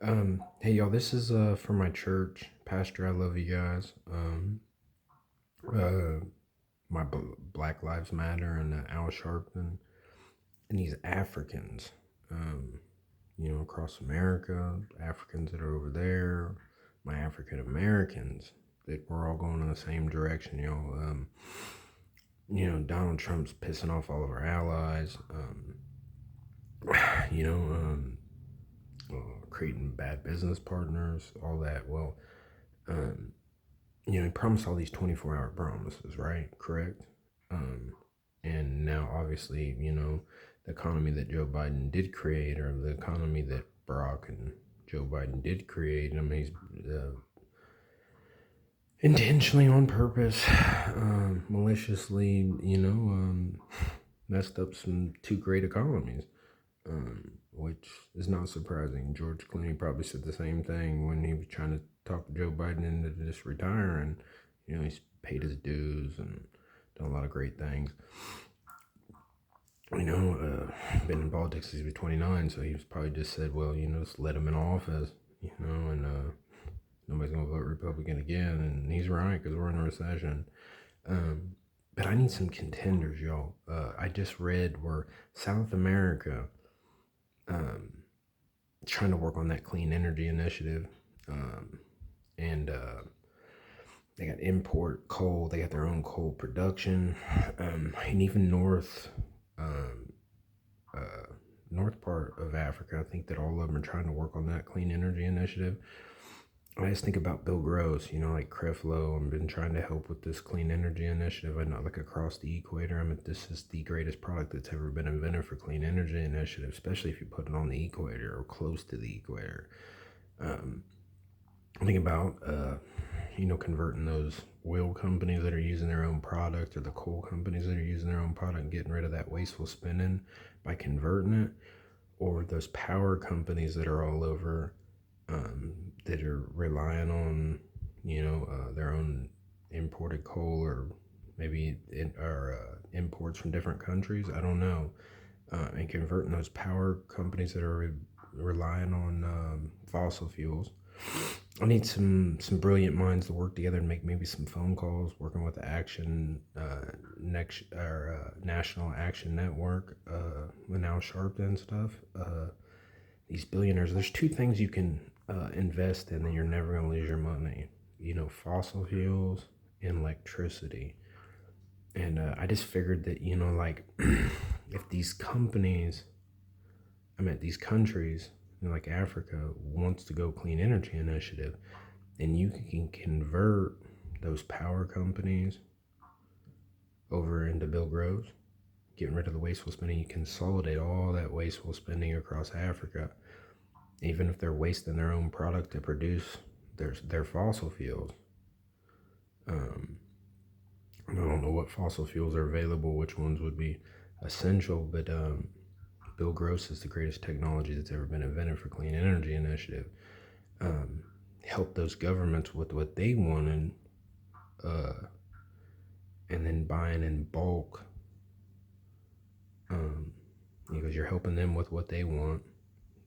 Hey y'all, this is for my church pastor. I love you guys. Uh, my Black Lives Matter and Al Sharpton and these Africans, um, across America, Africans that are over there, my African Americans that we're all going in the same direction. Donald Trump's pissing off all of our allies. You know, um, Creating bad business partners, all that. Well, um, he promised all these 24-hour promises, right? Correct. Um, and now, obviously, the economy that Joe Biden did create, or the economy that Barack and Joe Biden did create, I mean, he's intentionally, on purpose, maliciously, messed up some two great economies, which is not surprising. George Clooney probably said the same thing when he was trying to talk Joe Biden into just retiring. He's paid his dues and done a lot of great things. Been in politics since he was 29, so he was probably just said, well, just let him in office, and nobody's going to vote Republican again. And he's right, because we're in a recession. Um, but I need some contenders, y'all. I just read where South America um, trying to work on that clean energy initiative. And They got import coal. They got their own coal production, and even um, uh, north part of Africa. I think that all of them are trying to work on that clean energy initiative. I just think about Bill Gross, like Creflo. I've been trying to help with this clean energy initiative. I know, like across the equator. I mean, this is the greatest product that's ever been invented for clean energy initiative, especially if you put it on the equator or close to the equator. Um, I think about converting those oil companies that are using their own product, or the coal companies that are using their own product, and getting rid of that wasteful spending by converting it, or those power companies that are all over, that are relying on their own imported coal, or maybe imports from different countries. I don't know, and converting those power companies that are relying on fossil fuels. I need some brilliant minds to work together and make maybe some phone calls, working with the National Action Network, with Al Sharpton and stuff. These billionaires. There's two things you can invest in, and you're never gonna lose your money. Fossil fuels and electricity. And I just figured that like if these companies, these countries, like Africa, wants to go clean energy initiative, and you can convert those power companies over into Bill Groves, getting rid of the wasteful spending. You consolidate all that wasteful spending across Africa, even if they're wasting their own product to produce their fossil fuels. Um, I don't know what fossil fuels are available, which ones would be essential, but Bill Gross is the greatest technology that's ever been invented for clean energy initiative. Um, Help those governments with what they wanted, uh, and then buying in bulk, um, because you're helping them with what they want.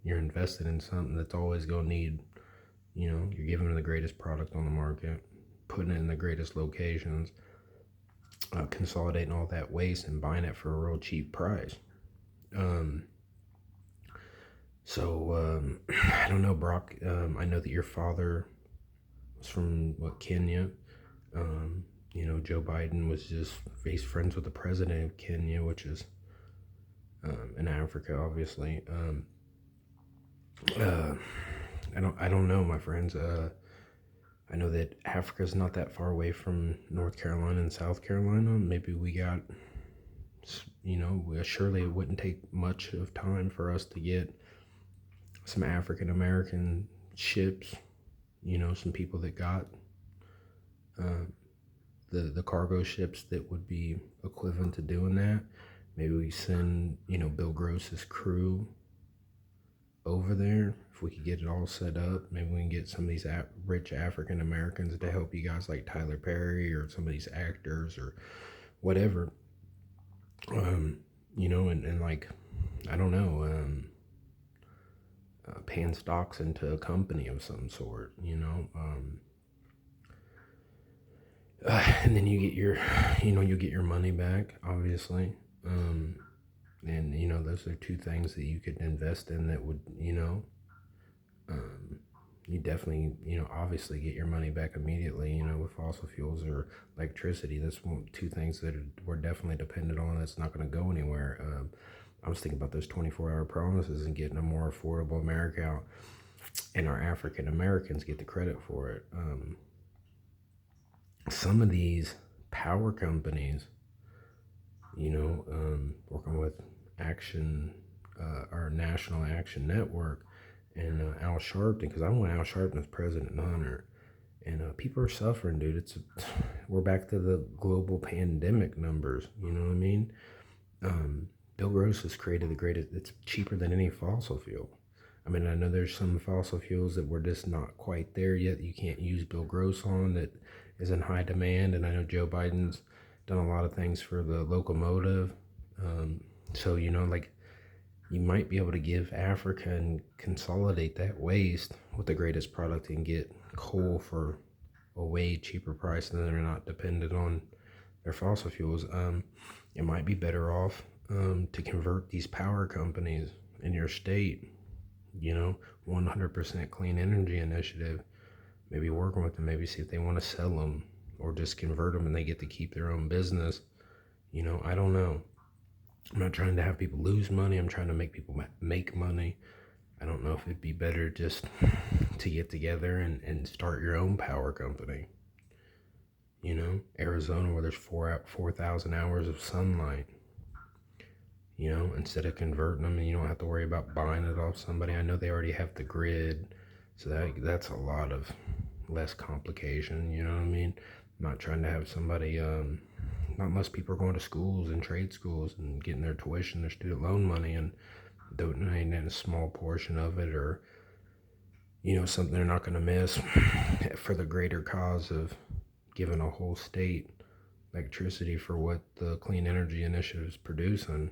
You're invested in something that's always going to need, you're giving them the greatest product on the market, putting it in the greatest locations, consolidating all that waste and buying it for a real cheap price. Um, I don't know, Brock. I know that your father was from Kenya. Joe Biden was he's friends with the president of Kenya, which is in Africa, obviously. Uh, I don't know, my friends. I know that Africa's not that far away from North Carolina and South Carolina. Maybe we got, surely it wouldn't take much of time for us to get some African American ships. Some people that got uh, the cargo ships that would be equivalent to doing that. Maybe we send Bill Gross's crew over there. If we could get it all set up, maybe we can get some of these rich African Americans to help you guys, like Tyler Perry or some of these actors or whatever. And like, I don't know. paying stocks into a company of some sort, and then you get your, you get your money back, obviously. And those are two things that you could invest in that would, um, you definitely, obviously get your money back immediately, with fossil fuels or electricity. That's two things that we're definitely dependent on. That's not going to go anywhere. I was thinking about those 24-hour promises and getting a more affordable America out, and our African Americans get the credit for it. Some of these power companies, working with Action, our National Action Network, and Al Sharpton, because I want Al Sharpton as President and Hunter. And people are suffering, dude. We're back to the global pandemic numbers. You know what I mean? Bill Gross has created the greatest. It's cheaper than any fossil fuel. I mean, I know there's some fossil fuels that we're just not quite there yet. You can't use Bill Gross on that is in high demand. And I know Joe Biden's done a lot of things for the locomotive. So, you might be able to give Africa and consolidate that waste with the greatest product and get coal for a way cheaper price, and they're not dependent on their fossil fuels. It might be better off to convert these power companies in your state, 100% clean energy initiative, maybe working with them, maybe see if they want to sell them or just convert them and they get to keep their own business. I don't know. I'm not trying to have people lose money. I'm trying to make people make money. I don't know if it'd be better just to get together and start your own power company. Arizona, where there's 4,000 hours of sunlight. Instead of converting them, and you don't have to worry about buying it off somebody. I know they already have the grid, so that's a lot of less complication. You know what I mean? I'm not trying to have somebody. Not unless people are going to schools and trade schools and getting their tuition, their student loan money, and donating a small portion of it, or something they're not going to miss for the greater cause of giving a whole state electricity for what the Clean Energy Initiative is producing.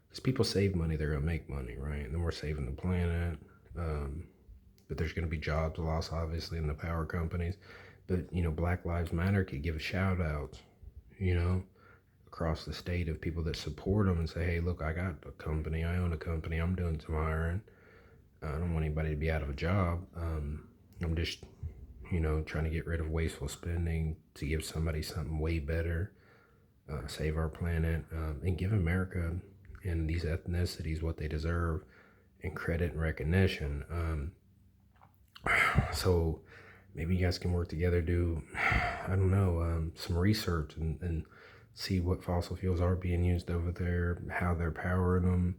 Because people save money, they're going to make money, right? And then we're saving the planet. But there's going to be jobs lost, obviously, in the power companies. But, Black Lives Matter could give a shout out, across the state of people that support them and say, hey, look, I got a company, I own a company, I'm doing some hiring. I don't want anybody to be out of a job. I'm just, trying to get rid of wasteful spending to give somebody something way better, save our planet, and give America and these ethnicities what they deserve and credit and recognition. So maybe you guys can work together, do, I don't know, some research and see what fossil fuels are being used over there, how they're powering them,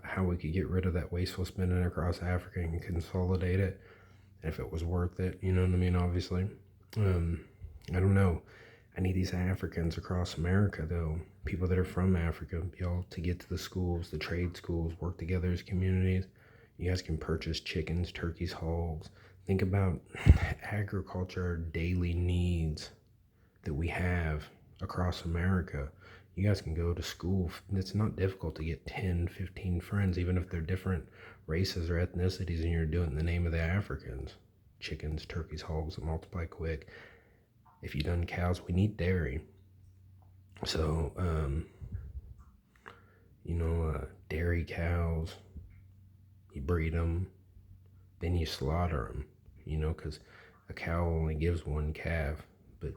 how we could get rid of that wasteful spending across Africa and consolidate it, if it was worth it, you know what I mean, obviously. I don't know. I need these Africans across America, though, people that are from Africa, y'all, to get to the schools, the trade schools, work together as communities. You guys can purchase chickens, turkeys, hogs. Think about agriculture, daily needs that we have across America. You guys can go to school. It's not difficult to get 10, 15 friends, even if they're different races or ethnicities, and you're doing it in the name of the Africans. Chickens, turkeys, hogs that multiply quick. If you done cows, we need dairy. So, dairy cows, you breed them, then you slaughter them, because a cow only gives one calf, but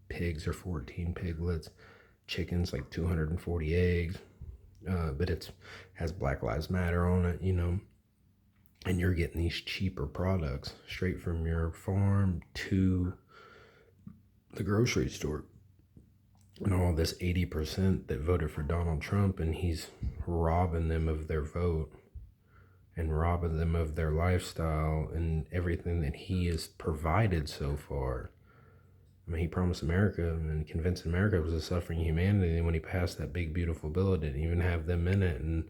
pigs are 14 piglets, chickens like 240 eggs, but it has Black Lives Matter on it, and you're getting these cheaper products straight from your farm to the grocery store. And all this 80% that voted for Donald Trump, and he's robbing them of their vote and robbing them of their lifestyle and everything that he has provided so far. I mean, he promised America and convinced America it was a suffering humanity. And when he passed that big, beautiful bill, it didn't even have them in it, and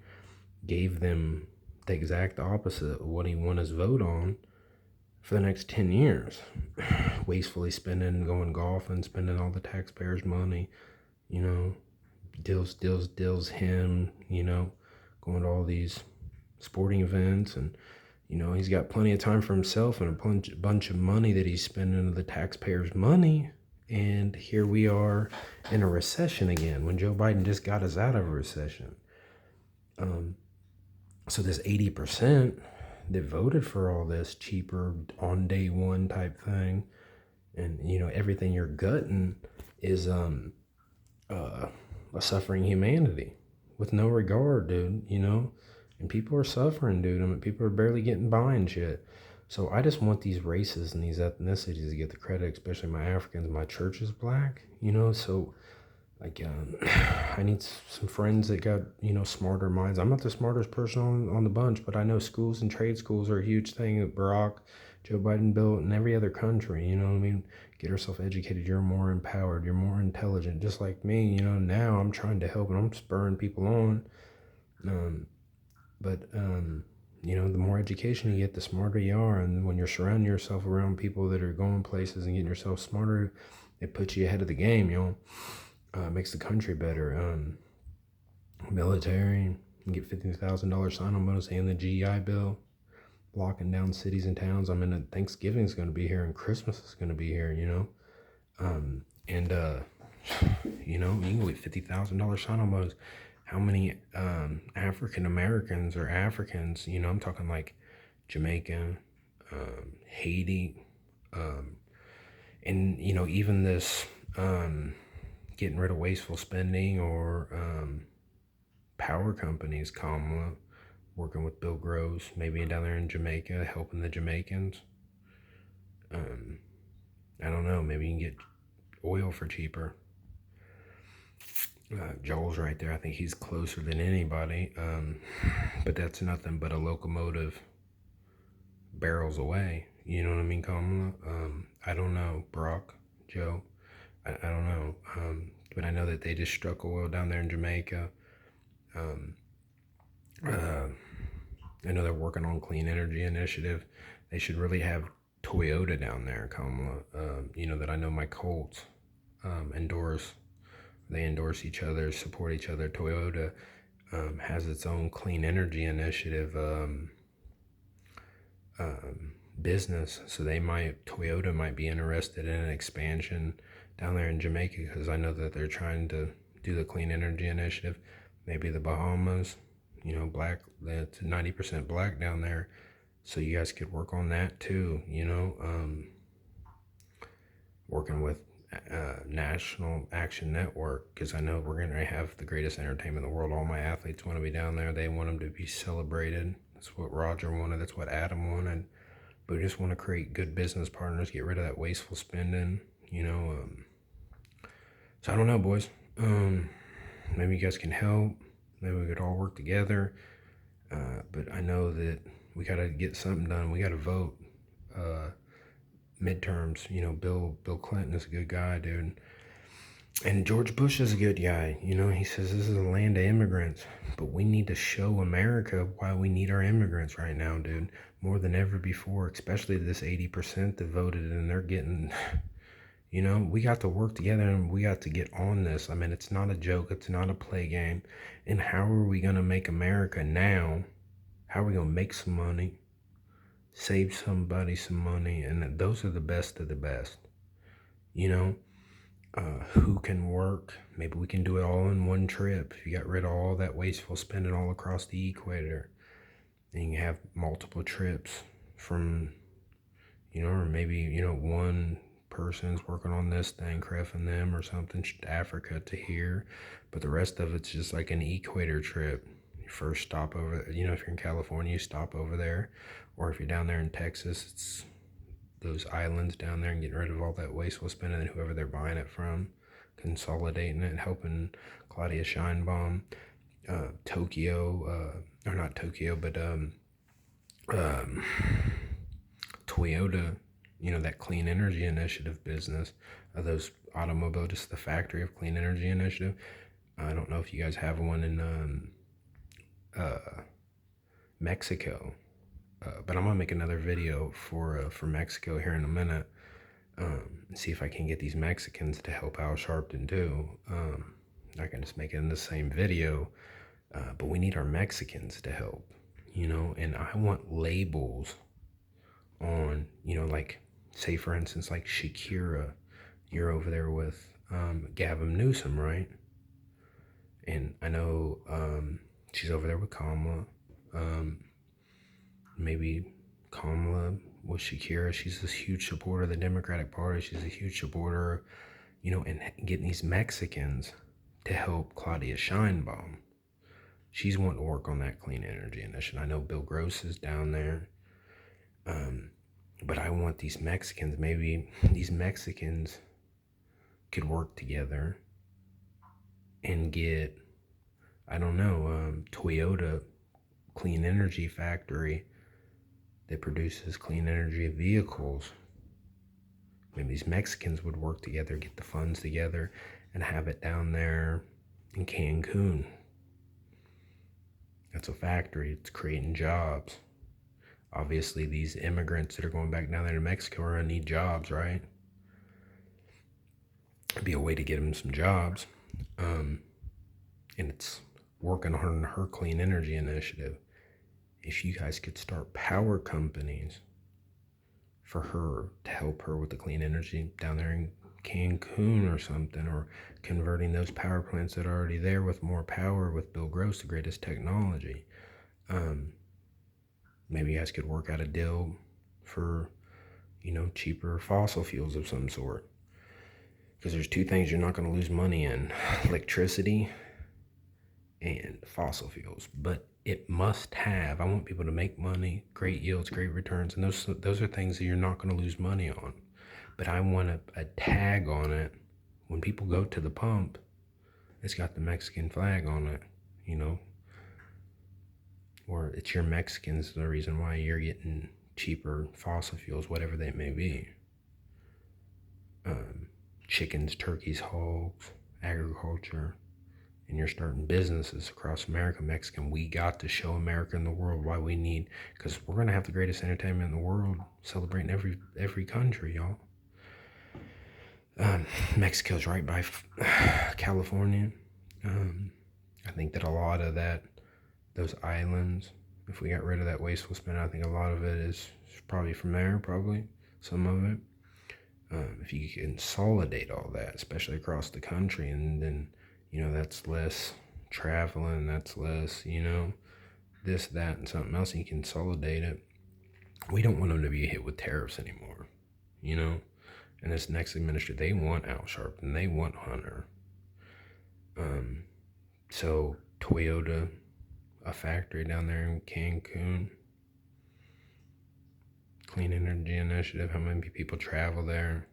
gave them the exact opposite of what he won his vote on for the next 10 years. Wastefully spending, going golfing, spending all the taxpayers' money, deals him, going to all these sporting events, and he's got plenty of time for himself and a bunch of money that he's spending of the taxpayers' money. And here we are in a recession again when Joe Biden just got us out of a recession. So this 80% that voted for all this cheaper on day one type thing, and everything you're gutting is a suffering humanity with no regard, dude. And people are suffering, dude. I mean, people are barely getting by and shit. So I just want these races and these ethnicities to get the credit, especially my Africans. My church is black, so like I need some friends that got smarter minds. I'm not the smartest person on the bunch, but I know schools and trade schools are a huge thing that Barack, Joe Biden built in every other country. You know what I mean? Get yourself educated. You're more empowered. You're more intelligent, just like me. Now I'm trying to help and I'm spurring people on. But the more education you get, the smarter you are. And when you're surrounding yourself around people that are going places and getting yourself smarter, it puts you ahead of the game, makes the country better. Military, you get $50,000 sign-on bonus and the GI Bill, locking down cities and towns. I mean, Thanksgiving's going to be here and Christmas is going to be here, and you can get $50,000 sign-on bonus. How many African Americans or Africans, I'm talking like Jamaica, Haiti, and even this getting rid of wasteful spending or power companies, Kamala, working with Bill Groves, maybe down there in Jamaica, helping the Jamaicans. I don't know, maybe you can get oil for cheaper. Joel's right there. I think he's closer than anybody. But that's nothing but a locomotive barrels away. You know what I mean, Kamala? I don't know, Brock, Joe. I don't know. But I know that they just struck oil down there in Jamaica. I know they're working on clean energy initiative. They should really have Toyota down there, Kamala. That I know my Colts endorse. They endorse each other, support each other. Toyota has its own clean energy initiative business, so Toyota might be interested in an expansion down there in Jamaica, because I know that they're trying to do the clean energy initiative. Maybe the Bahamas, black, that's 90% black down there, so you guys could work on that too. Working with National Action Network, because I know we're going to have the greatest entertainment in the world. All my athletes want to be down there. They want them to be celebrated. That's what Roger wanted. That's what Adam wanted. But we just want to create good business partners, get rid of that wasteful spending, So I don't know, boys. Maybe you guys can help. Maybe we could all work together. But I know that we got to get something done. We got to vote. Midterms, Bill Clinton is a good guy, dude. And George Bush is a good guy. He says this is a land of immigrants, but we need to show America why we need our immigrants right now, dude, more than ever before, especially this 80% that voted, and they're getting, we got to work together and we got to get on this. I mean, it's not a joke. It's not a play game. And how are we going to make America now? How are we going to make some money? Save somebody some money, and those are the best of the best. Who can work? Maybe we can do it all in one trip. If you got rid of all that wasteful spending all across the equator, and you can have multiple trips from, or maybe, one person's working on this thing, creffing them or something, Africa to here, but the rest of it's just like an equator trip. First stop over, if you're in California, you stop over there, or if you're down there in Texas, it's those islands down there, and getting rid of all that wasteful spending, and whoever they're buying it from, consolidating it, helping Claudia Sheinbaum, Tokyo, or not Tokyo, but Toyota, that clean energy initiative business, those automobile, just the factory of clean energy initiative. I don't know if you guys have one in Mexico, but I'm gonna make another video for Mexico here in a minute, and see if I can get these Mexicans to help Al Sharpton too. I can just make it in the same video, but we need our Mexicans to help. and I want labels on, like, say for instance, like Shakira, you're over there with Gavin Newsom, right? And I know she's over there with Kamala. Maybe Kamala with Shakira. She's this huge supporter of the Democratic Party. She's a huge supporter, and getting these Mexicans to help Claudia Sheinbaum. She's wanting to work on that clean energy initiative. I know Bill Gross is down there. But I want these Mexicans, maybe these Mexicans could work together and get, I don't know, Toyota Clean Energy Factory that produces clean energy vehicles. Maybe these Mexicans would work together, get the funds together, and have it down there in Cancun. That's a factory. It's creating jobs. Obviously, these immigrants that are going back down there to Mexico are going to need jobs, right? It'd be a way to get them some jobs. And it's working on her clean energy initiative. If you guys could start power companies for her to help her with the clean energy down there in Cancun or something, or converting those power plants that are already there with more power with Bill Gross, the greatest technology. Maybe you guys could work out a deal for, cheaper fossil fuels of some sort. Because there's two things you're not going to lose money in: electricity and fossil fuels. But it must have, I want people to make money, great yields, great returns. And those are things that you're not going to lose money on. But I want a tag on it. When people go to the pump, it's got the Mexican flag on it, or it's your Mexicans, the reason why you're getting cheaper fossil fuels, whatever they may be. Chickens, turkeys, hogs, agriculture, and you're starting businesses across America, Mexican. We got to show America and the world why we need, because we're going to have the greatest entertainment in the world, celebrating every country, y'all. Mexico's right by California. I think that a lot of those islands, if we got rid of that wasteful spending, I think a lot of it is probably from there, probably some of it. If you can consolidate all that, especially across the country, and then, that's less traveling, that's less, this, that, and something else, and you consolidate it. We don't want them to be hit with tariffs anymore, and this next administration, they want Al Sharpton, they want Hunter. So Toyota, a factory down there in Cancun, clean energy initiative, how many people travel there,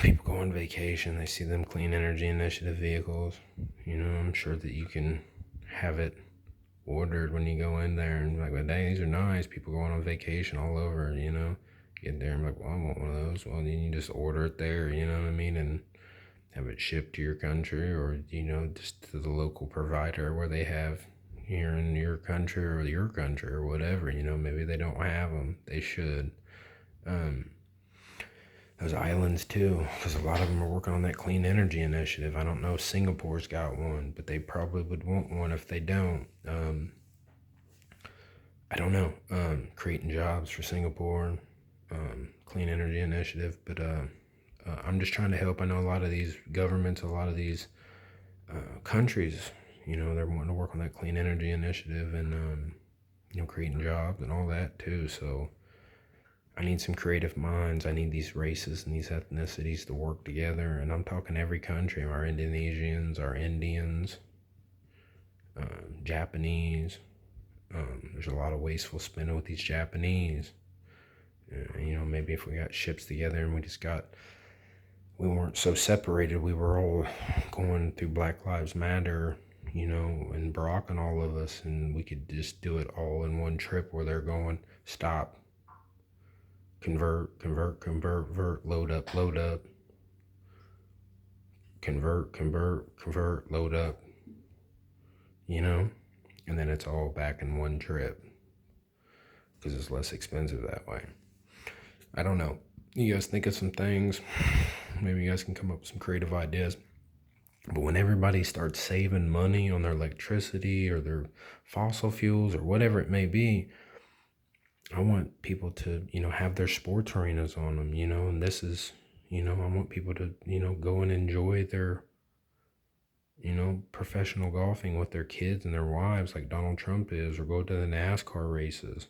people go on vacation, they see them clean energy initiative vehicles, I'm sure that you can have it ordered when you go in there, and like, well, dang, these are nice, people going on vacation all over, get there, I'm like, well, I want one of those. Well, then you just order it there, you know what I mean, and have it shipped to your country, or, just to the local provider where they have here in your country or whatever, maybe they don't have them, they should. Those islands too, because a lot of them are working on that clean energy initiative. I don't know if Singapore's got one, but they probably would want one if they don't. I don't know, creating jobs for Singapore, clean energy initiative, but I'm just trying to help. I know a lot of these governments, a lot of these countries, they're wanting to work on that clean energy initiative and, creating jobs and all that too. So I need some creative minds. I need these races and these ethnicities to work together. And I'm talking every country, our Indonesians, our Indians, Japanese. There's a lot of wasteful spending with these Japanese. Maybe if we got ships together and we weren't so separated, we were all going through Black Lives Matter, and Barack and all of us, and we could just do it all in one trip where they're going, stop, convert, load up, convert, load up, and then it's all back in one trip because it's less expensive that way. I don't know. You guys think of some things. Maybe you guys can come up with some creative ideas. But when everybody starts saving money on their electricity or their fossil fuels or whatever it may be, I want people to, have their sports arenas on them, and this is, I want people to, go and enjoy their, professional golfing with their kids and their wives like Donald Trump is, or go to the NASCAR races,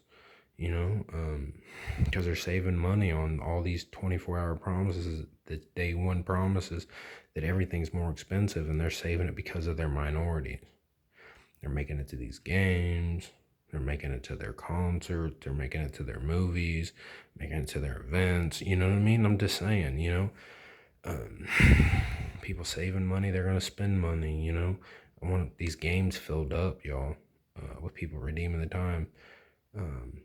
because they're saving money on all these 24-hour promises, that day one promises that everything's more expensive, and they're saving it because of their minorities. They're making it to these games. They're making it to their concerts. They're making it to their movies, making it to their events. You know what I mean? I'm just saying, um, people saving money, they're going to spend money, I want these games filled up, y'all, with people redeeming the time.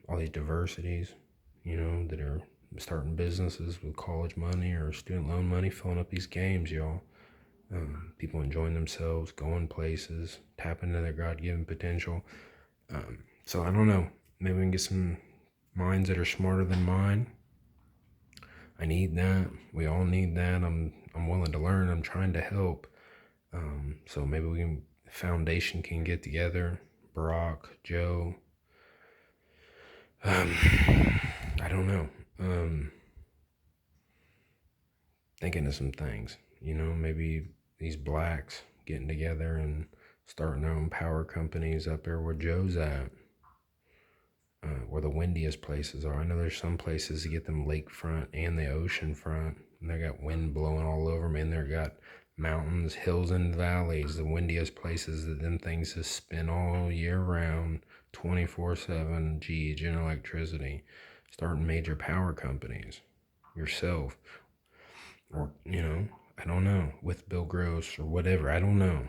All these diversities, that are starting businesses with college money or student loan money, filling up these games, y'all. People enjoying themselves, going places, tapping into their God-given potential. So I don't know. Maybe we can get some minds that are smarter than mine. I need that. We all need that. I'm willing to learn. I'm trying to help. So maybe Foundation can get together. Barack, Joe. I don't know. Thinking of some things. Maybe these blacks getting together and starting their own power companies up there where Joe's at. Where the windiest places are. I know there's some places to get them lakefront and the ocean front. And they got wind blowing all over them. And they got mountains, hills, and valleys. The windiest places that them things just spin all year round, 24/7. Gee, general electricity. Starting major power companies yourself. Or, I don't know, with Bill Gross or whatever. I don't know.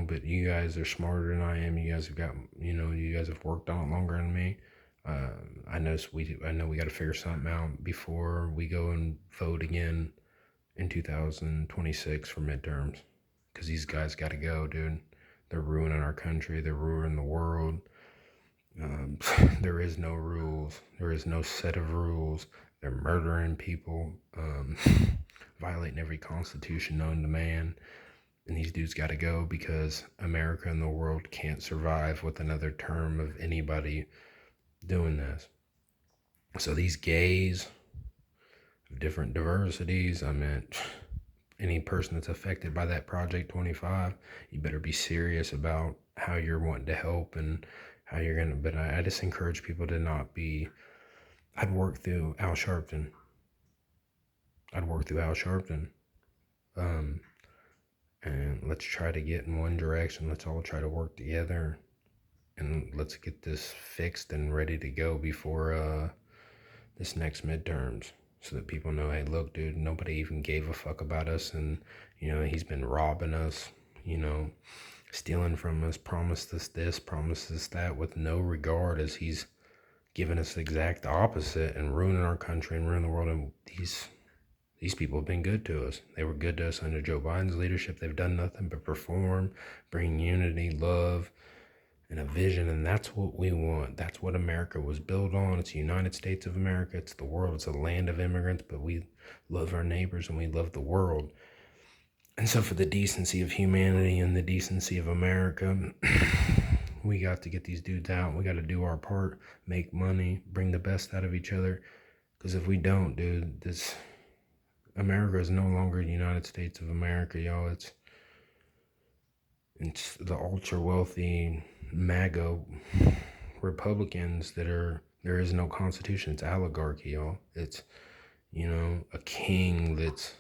But you guys are smarter than I am. You guys have got, you guys have worked on it longer than me. I know we got to figure something out before we go and vote again in 2026 for midterms. Because these guys got to go, dude. They're ruining our country. They're ruining the world. There is no rules. There is no set of rules. They're murdering people, violating every constitution known to man. And these dudes got to go because America and the world can't survive with another term of anybody doing this. So these gays of different diversities, I meant any person that's affected by that Project 25, you better be serious about how you're wanting to help and how you're going to. But I just encourage people to not be. I'd work through Al Sharpton. And let's try to get in one direction. Let's all try to work together, and let's get this fixed and ready to go before this next midterms, so that people know, hey, look, dude, nobody even gave a fuck about us, and he's been robbing us, stealing from us, promised us this, promised us that, with no regard, as he's giving us the exact opposite and ruining our country and ruining the world. And these people have been good to us. They were good to us under Joe Biden's leadership. They've done nothing but perform, bring unity, love, and a vision. And that's what we want. That's what America was built on. It's the United States of America. It's the world. It's a land of immigrants, but we love our neighbors and we love the world. And so for the decency of humanity and the decency of America, we got to get these dudes out. We got to do our part, make money, bring the best out of each other. Because if we don't, dude, America is no longer the United States of America, y'all. It's the ultra wealthy MAGA Republicans there is no constitution. It's oligarchy, y'all. It's, a king that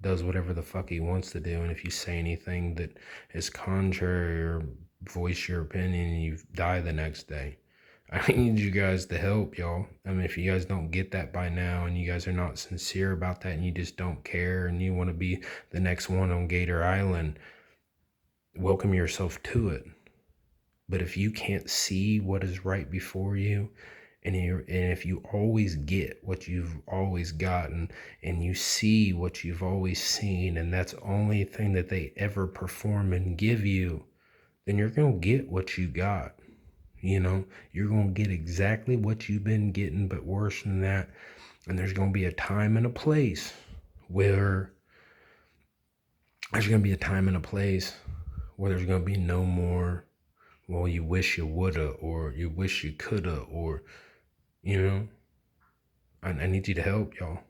does whatever the fuck he wants to do. And if you say anything that is contrary or voice your opinion, you die the next day. I need you guys to help, y'all. I mean, if you guys don't get that by now and you guys are not sincere about that and you just don't care and you want to be the next one on Gator Island, welcome yourself to it. But if you can't see what is right before you, and if you always get what you've always gotten, and you see what you've always seen, and that's the only thing that they ever perform and give you, then you're going to get what you got. You're going to get exactly what you've been getting, but worse than that. And there's going to be a time and a place where there's going to be a time and a place where there's going to be no more, well, you wish you woulda, or you wish you coulda, or, you know, I need you to help, y'all.